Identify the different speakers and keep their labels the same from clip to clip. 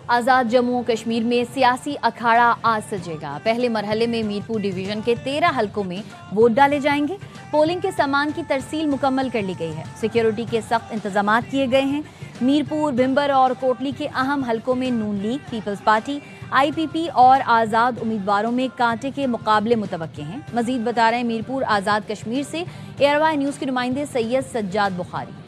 Speaker 1: آزاد جموں و کشمیر میں سیاسی اکھاڑا آج سجے گا۔ پہلے مرحلے میں میرپور ڈویژن کے 13 حلقوں میں ووٹ ڈالے جائیں گے۔ پولنگ کے سامان کی ترسیل مکمل کر لی گئی ہے۔ سیکیورٹی کے سخت انتظامات کیے گئے ہیں۔ میرپور، بھمبر اور کوٹلی کے اہم حلقوں میں نون لیگ، پیپلز پارٹی، آئی پی پی اور آزاد امیدواروں میں کانٹے کے مقابلے متوقع ہیں۔ مزید بتا رہے ہیں میرپور آزاد کشمیر سے ایئر نیوز کے نمائندے سید سجاد بخاری۔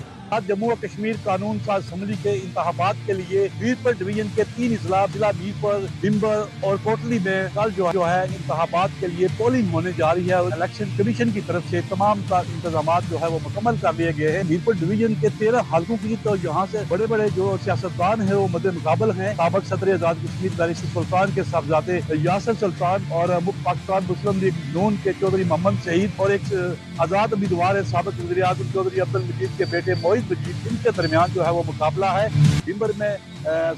Speaker 2: جموں و کشمیر قانون ساز اسمبلی کے انتخابات کے لیے میرپور ڈویژن کے 3 اضلاع ضلع میرپور، بھمبر اور کوٹلی میں کل جو ہے انتخابات کے لیے پولنگ ہونے جا رہی ہے۔ الیکشن کمیشن کی طرف سے تمام انتظامات جو ہے وہ مکمل کر لیے گئے ہیں۔ میرپور ڈویژن کے 13 حلقوں کی تو یہاں سے بڑے بڑے جو سیاستدان ہیں وہ مد مقابل ہیں۔ سابق صدر آزاد کشمیر بیرسٹر سلطان کے صاحبزادے یاسر سلطان اور پاکستان مسلم لیگ نون کے چودھری محمد شہید اور ایک آزاد امیدوار ہے سابق وزیر اعظم چودھری عبد المجید کے بیٹے موعز مجید، ان کے درمیان جو ہے وہ مقابلہ ہے۔ بھمبر میں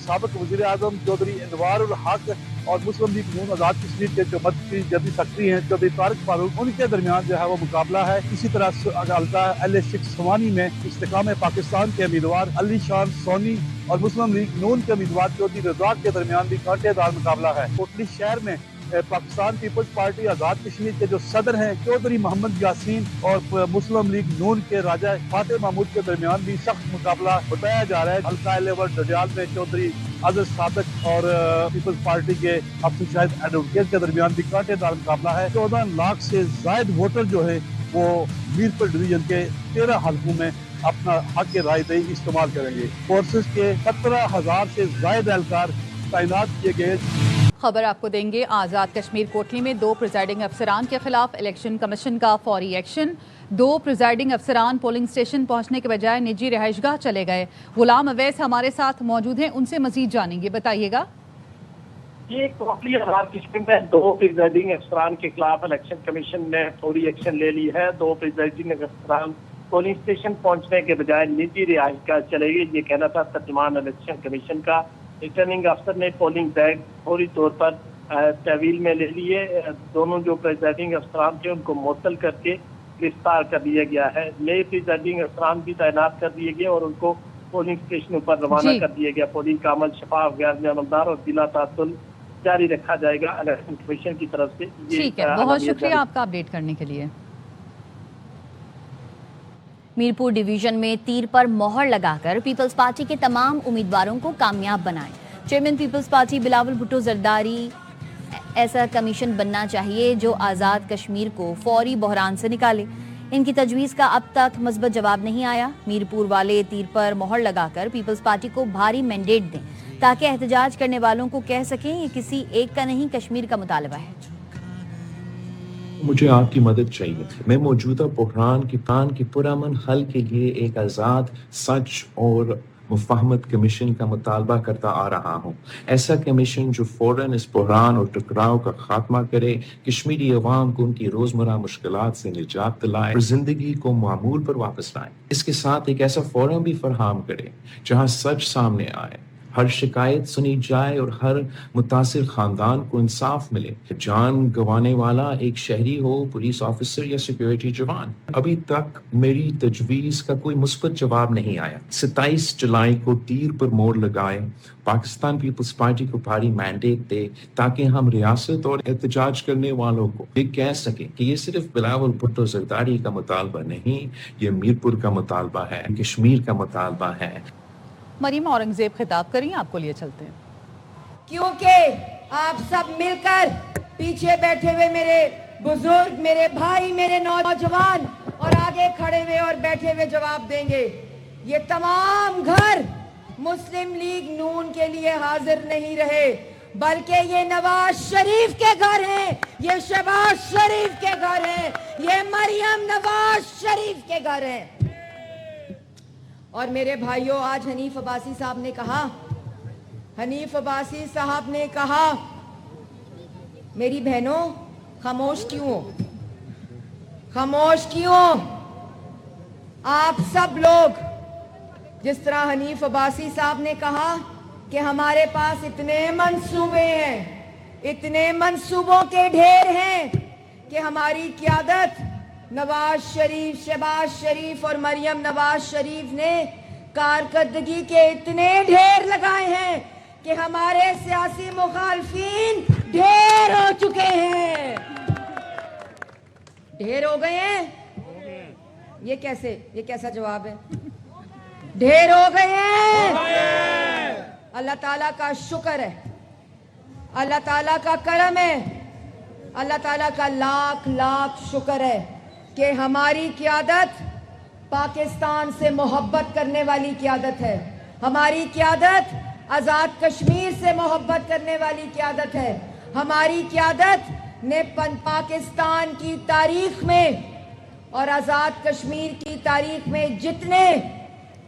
Speaker 2: سابق وزیر اعظم چودھری انوار الحق اور مسلم لیگ نون آزاد کشمیر کے جو مرکزی جدید سیکرٹری ہیں چودھری طارق فاروق، ان کے درمیان جو ہے وہ مقابلہ ہے۔ اسی طرح حلقہ LA6 سوانی میں استحکام پاکستان کے امیدوار علی شان سونی اور مسلم لیگ نون کے امیدوار چودھری رزاق کے درمیان بھی کانٹے دار مقابلہ ہے۔ کوٹلی شہر میں پاکستان پیپلز پارٹی آزاد کشمیر کے جو صدر ہیں چودھری محمد یاسین اور مسلم لیگ نون کے راجہ فاتح محمود کے درمیان بھی سخت مقابلہ بتایا جا رہا ہے۔ حلقہ LA1 ڈڈیال میں چودھری اظہر صادق اور پیپلز پارٹی کے افسر شاہد ایڈوکیٹ کے درمیان بھی کانٹے دار مقابلہ ہے۔ 14 لاکھ سے زائد ووٹر جو ہے وہ میرپور ڈویژن کے 13 حلقوں میں اپنا حق رائے دہی استعمال کریں گے۔ فورسز کے 17,000 سے زائد اہلکار تعینات کیے گئے۔
Speaker 3: خبر آپ کو دیں گے آزاد کشمیر کوٹلی میں 2 پریزائڈنگ افسران کے خلاف الیکشن کمیشن کا فوری ایکشن۔ 2 پریزائڈنگ افسران پولنگ اسٹیشن پہنچنے کے بجائے نجی رہائش گاہ چلے گئے۔ غلام اویس ہمارے ساتھ موجود ہیں، ان سے مزید جانیں گے، بتائیے گا۔
Speaker 4: یہ کوٹلی آزاد کشمیر میں 2 پریزائڈنگ افسران کے خلاف الیکشن کمیشن نے فوری ایکشن لے لی ہے۔ 2 پریزائڈنگ افسران پولنگ اسٹیشن پہنچنے کے بجائے نجی رہائش گاہ چلے گئے، یہ کہنا تھا ترجمان الیکشن کمیشن کا۔ ریٹرننگ افسر نے پولنگ بیگ فوری طور پر تحویل میں لے لیے۔ دونوں جو پریزائڈنگ افسران تھے ان کو معطل کر کے گرفتار کر دیا گیا ہے۔ نئے پریزائڈنگ افسران بھی تعینات کر دیے گئے اور ان کو پولنگ اسٹیشنوں پر روانہ کر دیا گیا۔ پولنگ کا عمل شفاف، غیر عملدار اور بلا تعطل جاری رکھا جائے گا الیکشن کمیشن کی طرف سے۔
Speaker 3: ٹھیک ہے، بہت شکریہ آپ کا اپڈیٹ کرنے کے لیے۔
Speaker 1: میرپور ڈویژن میں تیر پر مہر لگا کر پیپلز پارٹی کے تمام امیدواروں کو کامیاب بنائیں۔ Chairman Peoples Party Bilawal Bhutto Zardari ایسا کمیشن بننا چاہیے جو آزاد کشمیر کو فوری بحران سے نکالے۔ ان کی تجویز کا اب تک مثبت جواب نہیں آیا۔ میرپور والے تیر پر مہر لگا کر پیپلز پارٹی کو بھاری مینڈیٹ دیں تاکہ احتجاج کرنے والوں کو کہہ سکیں یہ کسی ایک کا نہیں، کشمیر کا مطالبہ ہے۔
Speaker 5: مجھے آپ کی مدد چاہیے۔ میں موجودہ بحران کی پرامن حل کے لیے ایک آزاد، سچ اور مفاہمت کمیشن کا مطالبہ کرتا آ رہا ہوں۔ ایسا کمیشن جو فوراً اس بحران اور ٹکراؤ کا خاتمہ کرے، کشمیری عوام کو ان کی روزمرہ مشکلات سے نجات دلائے اور زندگی کو معمول پر واپس لائے۔ اس کے ساتھ ایک ایسا فورم بھی فراہم کرے جہاں سچ سامنے آئے، ہر شکایت سنی جائے اور ہر متاثر خاندان کو انصاف ملے۔ جان گنوانے والا ایک شہری ہو، پولیس آفیسر یا سیکیورٹی جوان۔ ابھی تک میری تجویز کا کوئی مثبت جواب نہیں آیا۔ 27 جولائی کو تیر پر مہر لگائے، پاکستان پیپلز پارٹی کو بھاری مینڈیٹ دے تاکہ ہم ریاست اور احتجاج کرنے والوں کو یہ کہہ سکیں کہ یہ صرف بلاول بھٹو زرداری کا مطالبہ نہیں، یہ میرپور کا مطالبہ ہے، کشمیر کا مطالبہ ہے۔
Speaker 3: مریم اورنگزیب خطاب کریں، آپ کو لیے چلتے ہیں۔
Speaker 6: کیونکہ آپ سب مل کر پیچھے بیٹھے ہوئے میرے بزرگ، میرے بھائی، میرے نوجوان اور آگے کھڑے ہوئے اور بیٹھے ہوئے جواب دیں گے۔ یہ تمام گھر مسلم لیگ نون کے لیے حاضر نہیں رہے، بلکہ یہ نواز شریف کے گھر ہیں، یہ شہباز شریف کے گھر ہیں، یہ مریم نواز شریف کے گھر ہیں۔ اور میرے بھائیوں، آج حنیف عباسی صاحب نے کہا میری بہنوں خاموش کیوں؟ آپ سب لوگ جس طرح حنیف عباسی صاحب نے کہا کہ ہمارے پاس اتنے منصوبے ہیں، اتنے منصوبوں کے ڈھیر ہیں کہ ہماری قیادت نواز شریف، شہباز شریف اور مریم نواز شریف نے کارکردگی کے اتنے ڈھیر لگائے ہیں कि हमारे सियासी मुखालफीन ढेर हो चुके हैं। ढेर हो गए हैं? ये कैसा जवाब है? ढेर हो गए हैं। अल्लाह ताला का शुक्र है, अल्लाह ताला का करम है, अल्लाह ताला का लाख लाख शुक्र है कि हमारी क़यादत पाकिस्तान से मोहब्बत करने वाली क़यादत है। हमारी क़यादत आज़ाद कश्मीर से मोहब्बत करने वाली क़यादत है। हमारी क़यादत ने पाकिस्तान की तारीख में और आज़ाद कश्मीर की तारीख में जितने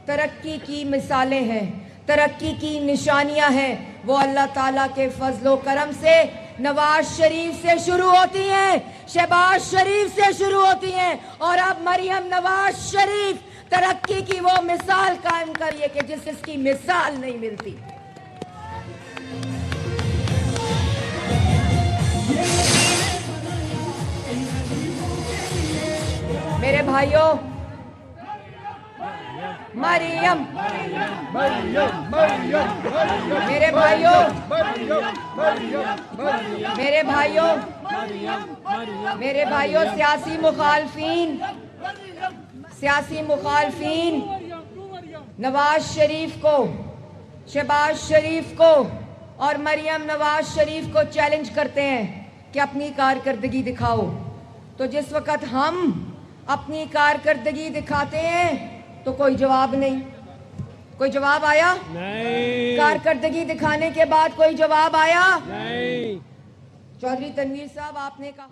Speaker 6: तरक्की की मिसालें हैं, तरक्की की निशानियां हैं, वो अल्लाह ताला के फजलो करम से नवाज शरीफ से शुरू होती हैं, शहबाज शरीफ से शुरू होती हैं, और अब मरियम नवाज शरीफ तरक्की की वो मिसाल कायम करिए कि जिसकी मिसाल नहीं मिलती। मेरे भाइयों, मरियम, मेरे भाइयों, मेरे भाइयों, सियासी मुखालफीन नवाज शरीफ को, शहबाज शरीफ को और मरियम नवाज शरीफ को चैलेंज करते हैं कि अपनी कारकर्दगी दिखाओ। तो जिस वक्त हम अपनी कारकर्दगी दिखाते हैं तो कोई जवाब नहीं। कोई जवाब आया? नहीं। कारकर्दगी दिखाने के बाद कोई जवाब आया? नहीं। चौधरी तनवीर साहब, आपने कहा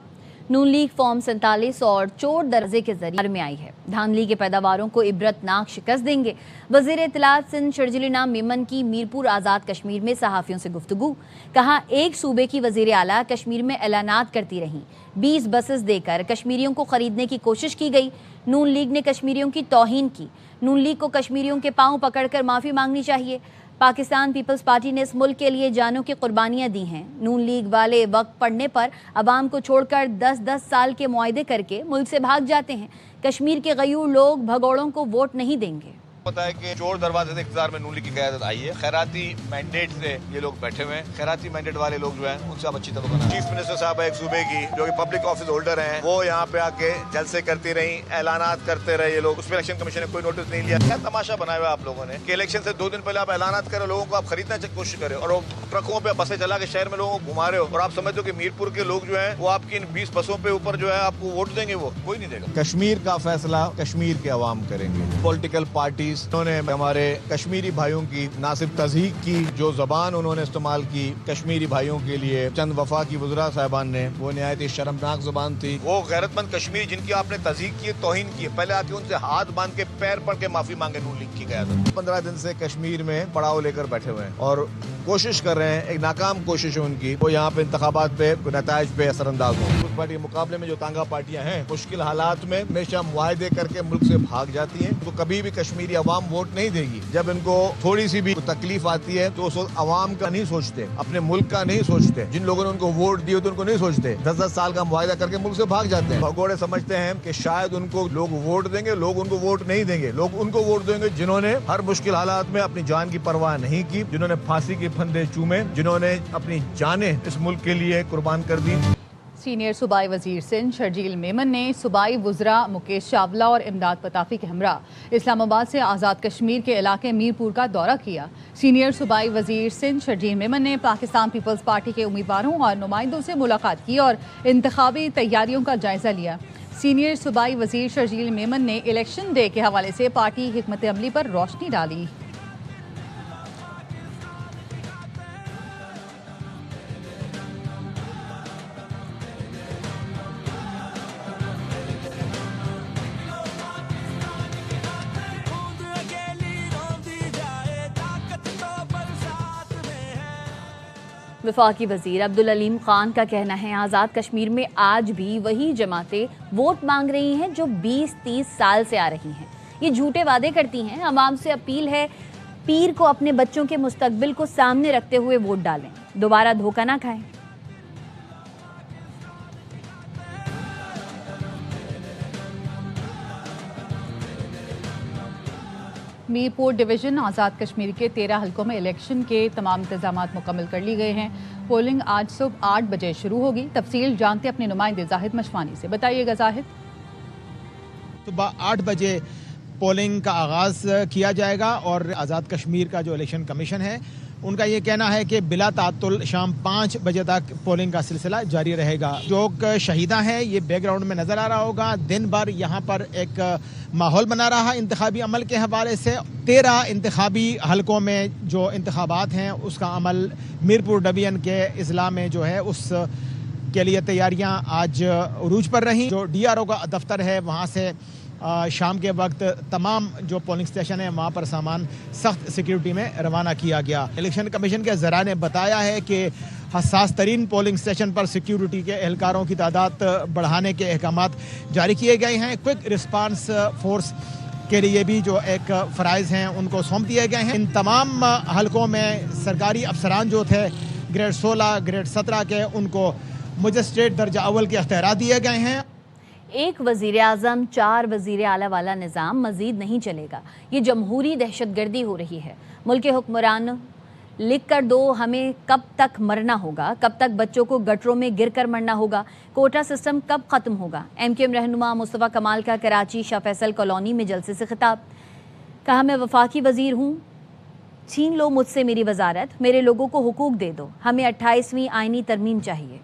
Speaker 1: नून लीग फॉर्म 47 और चोर दर्जे के जरिए में आई है। धांधली के पैदावारों को इबरतनाक शिकस्त देंगे। वजीर इत्तलात सिंध शर्जील इनाम मेमन की मीरपुर आज़ाद कश्मीर में सहाफ़ियों से गुफ्तगू। कहा, एक सूबे की वजीर आला कश्मीर में ऐलानात करती रहीं, 20 बसेस देकर कश्मीरियों को खरीदने की कोशिश की गई। नून लीग ने कश्मीरियों की तौहीन की। नून लीग को कश्मीरियों के पांव पकड़कर माफ़ी मांगनी चाहिए। पाकिस्तान पीपल्स पार्टी ने इस मुल्क के लिए जानों की कुर्बानियां दी हैं। नून लीग वाले वक्त पड़ने पर अवाम को छोड़कर 10-10 साल के मुआहदे करके मुल्क से भाग जाते हैं। कश्मीर के गयूर लोग भगोड़ों को वोट नहीं देंगे।
Speaker 7: पता है कि चोर दरवाजे से इख्तियार में नून लीग की क़यादत आई है। खैराती मैंडेट से ये लोग बैठे हुए हैं। खैराती मैंडेट वाले लोग जो हैं उनसे आप अच्छी तरह बना। चीफ मिनिस्टर साहब एक सूबे की जो कि पब्लिक ऑफिस होल्डर हैं, वो यहाँ पे आके जलसे करती रही, ऐलानात करते रहे ये लोग। उस पर इलेक्शन कमीशन ने कोई नोटिस नहीं लिया। क्या तमाशा बनाया हुआ आप लोगों ने कि इलेक्शन से 2 दिन पहले आप ऐलानात करें, लोगों को आप खरीदने की कोशिश करें और ट्रकों पे बसें चला के शहर में लोगों को घुमा रहे हो, और आप समझते हो कि मीरपुर के लोग जो है वो आपकी इन 20 बसों पे ऊपर जो है आपको वोट देंगे। वो कोई नहीं देगा।
Speaker 8: कश्मीर का फैसला कश्मीर के अवाम करेंगे। पॉलिटिकल पार्टीज उन्होंने हमारे कश्मीरी भाइयों की नासिब तज़हीक की, जो ज़बान उन्होंने इस्तेमाल की कश्मीरी भाइयों के लिए चंद वफा की वज़रा साहबान ने, वो नहायत ही शर्मनाक ज़बान थी।
Speaker 7: वो गैरतमंद कश्मीरी जिनकी आपने तज़हीक की, तौहीन की, पहले आके उनसे हाथ बांध के पैर पड़ के माफी मांगे नून लीग की क़यादत।
Speaker 8: 15 दिन से कश्मीर में पड़ाव लेकर बैठे हुए हैं और कोशिश कर रहे हैं, एक नाकाम कोशिश है उनकी, वो यहाँ पे इंतखाबात पे नताइज पे असरअंदाज हो। उस पार्टी के मुकाबले में जो तांगा पार्टियां हैं मुश्किल हालात में हमेशा मुआहदे करके मुल्क से भाग जाती हैं। तो कभी भी कश्मीरी अवाम वोट नहीं देगी। जब इनको थोड़ी सी भी तकलीफ आती है तो उस वक्त अवाम का नहीं सोचते, अपने मुल्क का नहीं सोचते। जिन लोगों ने उनको वोट दिए तो उनको नहीं सोचते, 10-10 साल का मुआहदा करके मुल्क से भाग जाते हैं। भगोड़े समझते हैं कि शायद उनको लोग वोट देंगे, लोग उनको वोट नहीं देंगे। लोग उनको वोट देंगे जिन्होंने हर मुश्किल हालात में अपनी जान की परवाह नहीं की, जिन्होंने फांसी के फंदे चूमे, जिन्होंने अपनी जानें इस मुल्क के लिए कुर्बान कर दी।
Speaker 3: सीनियर सूबाई वजीर सिंध शर्जील मेमन ने सूबाई वज़रा मुकेश चावला और इमदाद पताफी के हमरा इस्लामाबाद से आज़ाद कश्मीर के इलाके मीरपुर का दौरा किया। सीनियर सूबाई वजीर सिंध शर्जील मेमन ने पाकिस्तान पीपल्स पार्टी के उम्मीदवारों और नुमाइंदों से मुलाकात की और इंतखाबी तैयारियों का जायजा लिया। सीनियर सूबाई वजीर शर्जील मेमन ने इलेक्शन डे के हवाले से पार्टी हिकमत अमली पर रोशनी डाली।
Speaker 1: वफाकी वजीर अब्दुल अलीम खान का कहना है, आज़ाद कश्मीर में आज भी वही जमातें वोट मांग रही हैं जो 20-30 साल से आ रही हैं। ये झूठे वादे करती हैं। अवाम से अपील है, पीर को अपने बच्चों के मुस्तकबिल को सामने रखते हुए वोट डालें, दोबारा धोखा ना खाएं।
Speaker 3: मीरपुर डिवीजन आज़ाद कश्मीर के 13 हलकों में इलेक्शन के तमाम इंतजामात मुकम्मल कर ली गए हैं। पोलिंग आज सुबह 8 बजे शुरू होगी। तफसील जानते अपने नुमाइंदे जाहिद मशवानी से। बताइएगा जाहिद।
Speaker 9: सुबह 8 बजे पोलिंग का आगाज़ किया जाएगा और आज़ाद कश्मीर का जो इलेक्शन कमीशन है उनका ये कहना है कि बिला तातुल शाम 5 बजे तक पोलिंग का सिलसिला जारी रहेगा। जो शहीदा हैं ये बैकग्राउंड में नज़र आ रहा होगा। दिन भर यहाँ पर एक माहौल बना रहा इंतखाबी अमल के हवाले से। 13 इंतखाबी हलकों में जो इंतखाबात हैं उसका अमल मीरपुर डिवीजन के अजला में जो है उस के लिए तैयारियां आज उरूज पर रहीं। जो DRO का दफ्तर है वहाँ से शाम के वक्त तमाम जो पोलिंग स्टेशन है वहाँ पर सामान सख्त सिक्योरिटी में रवाना किया गया। इलेक्शन कमीशन के ज़रा ने बताया है कि हसास तरीन पोलिंग स्टेशन पर सिक्योरिटी के एहलकारों की तादाद बढ़ाने के अहकामात जारी किए गए हैं। क्विक रिस्पांस फोर्स के लिए भी जो एक फ़राइज़ हैं उनको सौंप दिए गए हैं। इन तमाम हलकों में सरकारी अफसरान जो थे ग्रेड 16 ग्रेड 17 के उनको मजिस्ट्रेट दर्जा अव्वल के अख्तियारात दिए गए हैं।
Speaker 1: एक वज़ीर आज़म 4 वज़ीर आला वाला निज़ाम मज़ीद नहीं चलेगा। ये जमहूरी दहशतगर्दी हो रही है। मुल्क के हुक्मरान लिख कर दो हमें कब तक मरना होगा, कब तक बच्चों को गटरों में गिर कर मरना होगा, कोटा सिस्टम कब ख़त्म होगा। MQM रहनुमा मुस्तफ़ा कमाल का कराची शाह फैसल कॉलोनी में जलसे से खिताब। कहा मैं वफाकी वज़ीर हूँ, छीन लो मुझसे मेरी वजारत, मेरे लोगों को हुकूक दे दो, हमें 28वीं आइनी तरमीम चाहिए।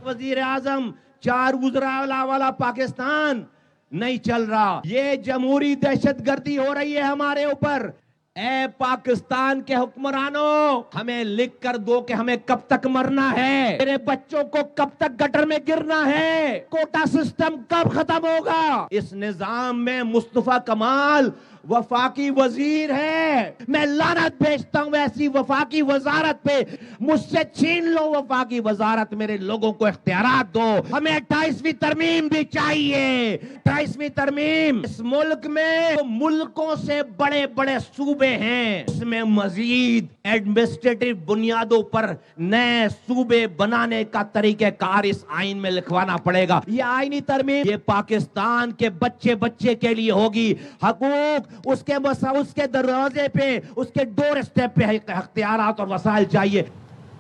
Speaker 10: वज़ीर आज़म 4 वज़ीर-ए-आला वाला पाकिस्तान नहीं चल रहा। ये जमहूरी दहशतगर्दी हो रही है हमारे ऊपर। ए पाकिस्तान के हुक्मरानों, हमें लिख कर दो कि हमें कब तक मरना है, मेरे बच्चों को कब तक गटर में गिरना है, कोटा सिस्टम कब खत्म होगा। इस निजाम में मुस्तफा कमाल वफाकी वजीर है। मैं लानत भेजता हूं ऐसी वफाकी वजारत पे। मुझसे छीन लो वफाकी वजारत, मेरे लोगों को इख्तियारात दो। हमें 28वीं तरमीम भी चाहिए। 28वीं तरमीम। इस मुल्क में मुल्कों से बड़े बड़े सूबे हैं, इसमें मजीद एडमिनिस्ट्रेटिव बुनियादों पर नए सूबे बनाने का तरीक़ेकार इस आइन में लिखवाना पड़ेगा। ये आईनी तरमीम ये पाकिस्तान के बच्चे बच्चे के लिए होगी। हकूक उसके दरवाजे पे, उसके डोर स्टेप पे इख्तियारात और वसाइल चाहिए।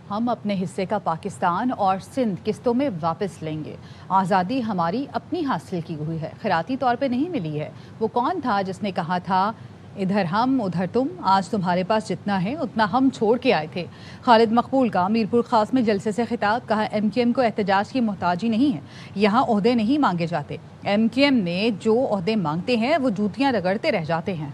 Speaker 3: हम अपने हिस्से का पाकिस्तान और सिंध किस्तों में वापस लेंगे। आज़ादी हमारी अपनी हासिल की हुई है, खैराती तौर पे नहीं मिली है। वो कौन था जिसने कहा था इधर हम उधर तुम, आज तुम्हारे पास जितना है उतना हम छोड़ के आए थे। खालिद मकबूल का मीरपुर खास में जलसे से खिताब। कहा MQM को एहतजाज की मोहताजी नहीं है, यहाँ ओहदे नहीं मांगे जाते। MQM ने जो ओहदे मांगते हैं वो जूतियाँ रगड़ते रह जाते हैं।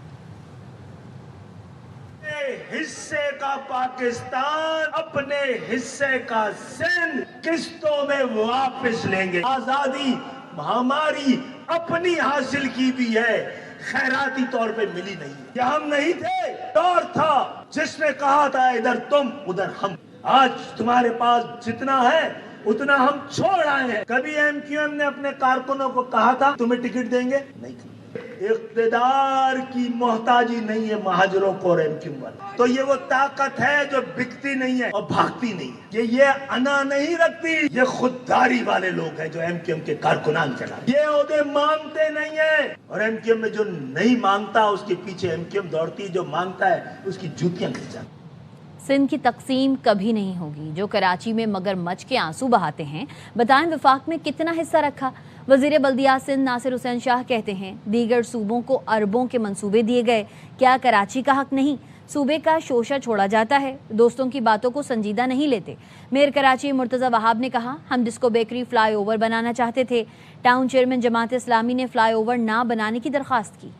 Speaker 11: हिस्से का पाकिस्तान, अपने हिस्से का सिंध किस्तों में वापस लेंगे। आजादी हमारी अपनी हासिल की भी है, खैराती तौर पे मिली नहीं। ये हम नहीं थे, दौर था जिसने कहा था इधर तुम उधर हम। आज तुम्हारे पास जितना है उतना हम छोड़ आए हैं। कभी MQM ने अपने कारकुनों को कहा था तुम्हें टिकट देंगे? नहीं। इख्तिदार की मोहताजी नहीं है महाजरों को और MQM वाला। तो ये वो ताकत है जो बिकती नहीं है और भागती नहीं है। ये अना नहीं रखती, ये खुददारी वाले लोग हैं जो MQM के कारकुनान चला। ये ओहदे मांगते नहीं है और MQM में जो नहीं मांगता उसके पीछे MQM दौड़ती, जो मांगता है उसकी जूतियां खींचती।
Speaker 1: सिंध की तकसीम कभी नहीं होगी। जो कराची में मगरमच्छ के आंसू बहाते हैं, बताएं वफाक में कितना हिस्सा रखा। वज़ीर बल्दियात सिंध नासिर हुसैन शाह कहते हैं दीगर सूबों को अरबों के मंसूबे दिए गए, क्या कराची का हक नहीं? सूबे का शोशा छोड़ा जाता है, दोस्तों की बातों को संजीदा नहीं लेते। मेयर कराची मुर्तज़ा वहाब ने कहा हम डिस्को बेकरी फ्लाई ओवर बनाना चाहते थे, टाउन चेयरमैन जमात इस्लामी ने फ्लाई ओवर ना बनाने की दरख्वास्त की।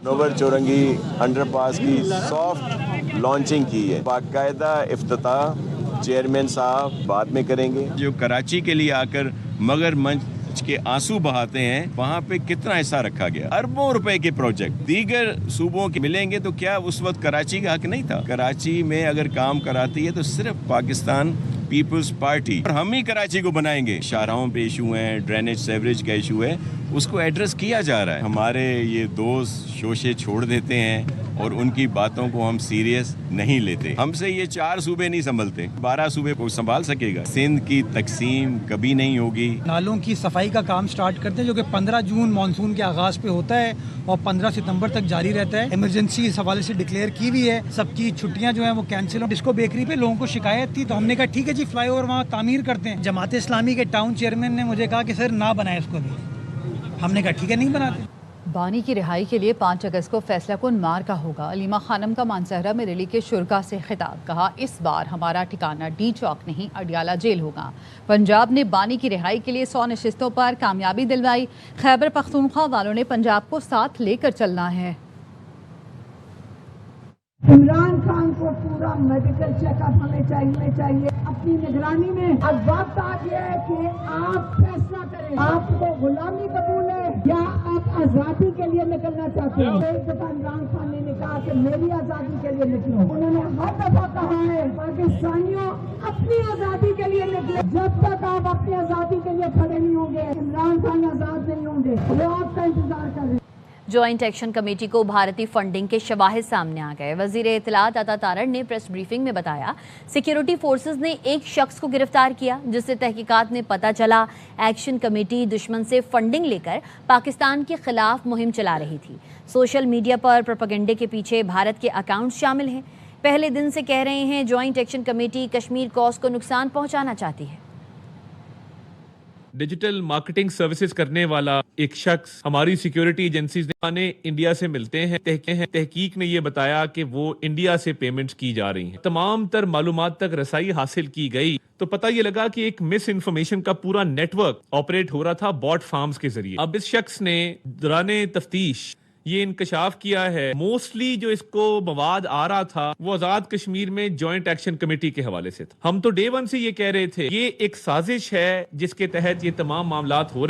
Speaker 12: नोवर चौरंगी अंडरपास की सॉफ्ट लॉन्चिंग की है, बाकायदा इफ्तिताह चेयरमैन साहब बाद में करेंगे।
Speaker 13: जो कराची के लिए आकर मगरमच्छ के आंसू बहाते हैं, वहाँ पे कितना हिस्सा रखा गया? अरबों रुपए के प्रोजेक्ट दीगर सूबों के मिलेंगे तो क्या उस वक्त कराची का हक नहीं था? कराची में अगर काम कराती है तो सिर्फ पाकिस्तान पीपल्स पार्टी, और हम ही कराची को बनाएंगे। शाहराहों पे इशू है, ड्रेनेज सेवरेज का इशू है, उसको एड्रेस किया जा रहा है। हमारे ये दोस्त शोशे छोड़ देते हैं اور ان کی باتوں کو ہم سیریس نہیں لیتے. ہم سے یہ 4 صوبے نہیں سنبھلتے, 12 صوبے کو سنبھال سکے گا. سندھ کی تقسیم کبھی نہیں ہوگی.
Speaker 14: نالوں کی صفائی کا کام سٹارٹ کرتے ہیں جو کہ 15 جون مانسون کے آغاز پہ ہوتا ہے اور 15 ستمبر تک جاری رہتا ہے. ایمرجنسی اس حوالے سے ڈکلیئر کی ہوئی ہے. سب کی چھٹیاں جو ہیں وہ کینسل ہو. ڈسکو بیکری پہ لوگوں کو شکایت تھی تو ہم نے کہا ٹھیک ہے جی فلائی اوور وہاں تعمیر کرتے ہیں. جماعت اسلامی کے ٹاؤن چیئرمین نے مجھے کہا کہ سر نہ بنائے اس کو بھی. ہم نے کہا ٹھیک ہے نہیں بناتے.
Speaker 3: بانی کی رہائی کے لیے 5 اگست کو فیصلہ کن مار کا ہوگا. علیمہ خانم کا مانسہرہ میں ریلی کے شرکا سے خطاب. کہا اس بار ہمارا ٹھکانہ ڈی چوک نہیں اڈیالہ جیل ہوگا. پنجاب نے بانی کی رہائی کے لیے 100 نشستوں پر کامیابی دلوائی. خیبر پختونخوا والوں نے پنجاب کو ساتھ لے کر چلنا ہے.
Speaker 6: عمران خان کو پورا میڈیکل چیک اپ ہمیں چاہیے اپنی نگرانی میں. اب وقت آ گیا ہے کہ آپ فیصلہ کریں, آپ کو غلامی قبول ہے یا آپ آزادی کے لیے نکلنا چاہتے ہیں. ایک دفعہ عمران خان نے کہا کہ میری آزادی کے لیے نکلو. انہوں نے ہر دفعہ کہا ہے پاکستانیوں اپنی آزادی کے لیے نکلے. جب تک آپ اپنی آزادی کے لیے کھڑے نہیں ہوں گے عمران خان آزاد نہیں ہوں گے. وہ آپ کا انتظار کر رہے ہیں.
Speaker 1: جوائنٹ ایکشن کمیٹی کو بھارتی فنڈنگ کے شواہد سامنے آ گئے. وزیر اطلاعات عطا تارڑ نے پریس بریفنگ میں بتایا سیکیورٹی فورسز نے ایک شخص کو گرفتار کیا جس سے تحقیقات میں پتہ چلا ایکشن کمیٹی دشمن سے فنڈنگ لے کر پاکستان کے خلاف مہم چلا رہی تھی. سوشل میڈیا پر پروپیگنڈے کے پیچھے بھارت کے اکاؤنٹس شامل ہیں. پہلے دن سے کہہ رہے ہیں جوائنٹ ایکشن کمیٹی کشمیر کوس کو نقصان پہنچانا چاہتی ہے.
Speaker 15: ڈیجیٹل مارکیٹنگ سروسز کرنے والا ایک شخص ہماری سیکیورٹی ایجنسیز نے انڈیا سے ملتے ہیں. تحقیق نے یہ بتایا کہ وہ انڈیا سے پیمنٹس کی جا رہی ہیں. تمام تر معلومات تک رسائی حاصل کی گئی تو پتہ یہ لگا کہ ایک مس انفارمیشن کا پورا نیٹ ورک آپریٹ ہو رہا تھا بوٹ فارمز کے ذریعے. اب اس شخص نے دوران تفتیش یہ انکشاف کیا ہے موسٹلی جو اس کو مواد آ رہا تھا وہ آزاد کشمیر میں جوائنٹ ایکشن کمیٹی کے حوالے سے تھا. ہم تو ڈے 1 سے یہ کہہ رہے تھے یہ ایک سازش ہے جس کے تحت یہ تمام معاملات ہو رہے